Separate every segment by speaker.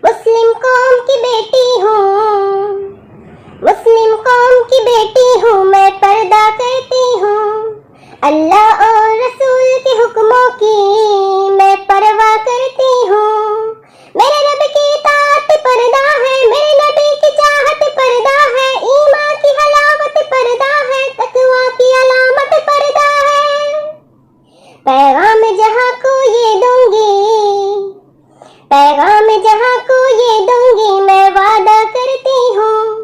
Speaker 1: مسلم قوم کی بیٹی ہوں، مسلم قوم کی بیٹی ہوں، میں پردہ کرتی ہوں، اللہ اور رسول کے حکموں کی میں پرواہ کرتی ہوں، میرے رب کی اطاعت پردہ ہے، میرے نبی کی چاہت پردہ ہے، ایمان کی حلاوت پردہ ہے، تقوی کی علامت پردہ ہے، پیغام جہاں کو یہ دوں گی، پیغام جہاں کو یہ دوں گی، میں وعدہ کرتی ہوں،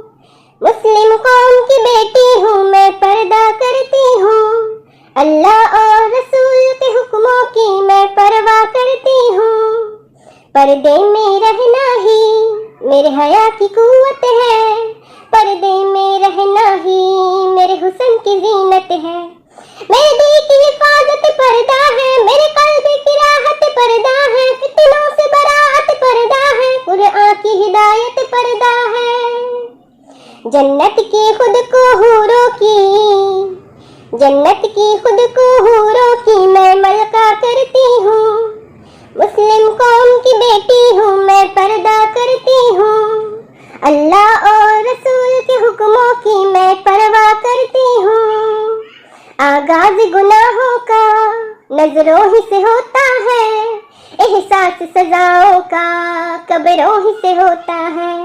Speaker 1: مسلم قوم کی بیٹی ہوں، میں پردہ کرتی ہوں، اللہ اور رسول کے حکموں کی میں پرواہ کرتی ہوں، پردے میں رہنا ہی میرے حیا کی قوت ہے، پردے میں رہنا ہی میرے حسن کی زینت ہے، میرے دل کی حفاظت پردہ ہے، میرے قلب کی راحت پردہ ہے، فتنوں سے براعت پردہ ہے، قرآن کی ہدایت پردہ ہے، جنت کی خود کو حوروں کی، جنت کی خود کو حوروں کی میں ملکہ کرتی ہوں، مسلم قوم کی بیٹی ہوں، میں پردہ کرتی ہوں، اللہ اور رسول کے حکموں کی میں پرواہ کرتی ہوں، آغاز گناہوں کا نظروں ہی سے ہوتا ہے، احساس سزاؤں کا قبروں ہی سے ہوتا ہے،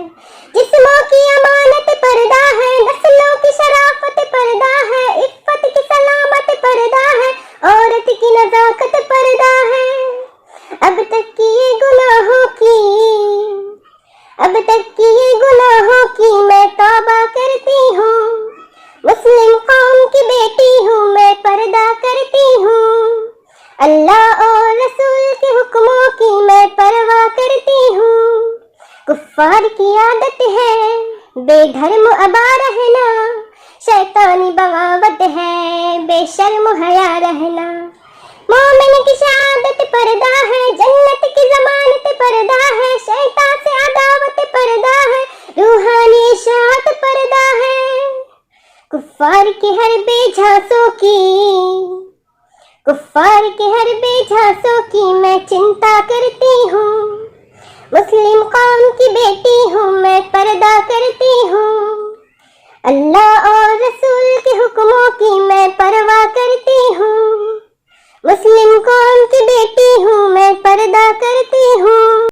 Speaker 1: جسموں کی امانت پردہ ہے، نسلوں کی شرافت پردہ ہے، عفت کی سلامت پردہ ہے، عورت کی نزاکت پردہ ہے، اب تک کیے گناہوں کی، اب تک کیے گناہوں کی میں توبہ کرتی ہوں، مسلم قوم کی بیٹی ہوں، میں پردہ کرتی ہوں، اللہ اور رسول کے حکموں کی میں پرواہ کرتی ہوں، کفار کی عادت ہے بے دھرم ابا رہنا، شیطانی بغاوت ہے بے شرم حیا رہنا، مومن کی شہادت پردہ ہے، جنت کی ضمانت پردہ ہے، شیطان سے عداوت پردہ ہے، روحانی اشاعت پردہ ہے، کفار کے ہر بے جھانسوں کی، کفار کے ہر بے جھانسوں کی میں چنتا کرتی ہوں، مسلم قوم کی بیٹی ہوں، میں پردہ کرتی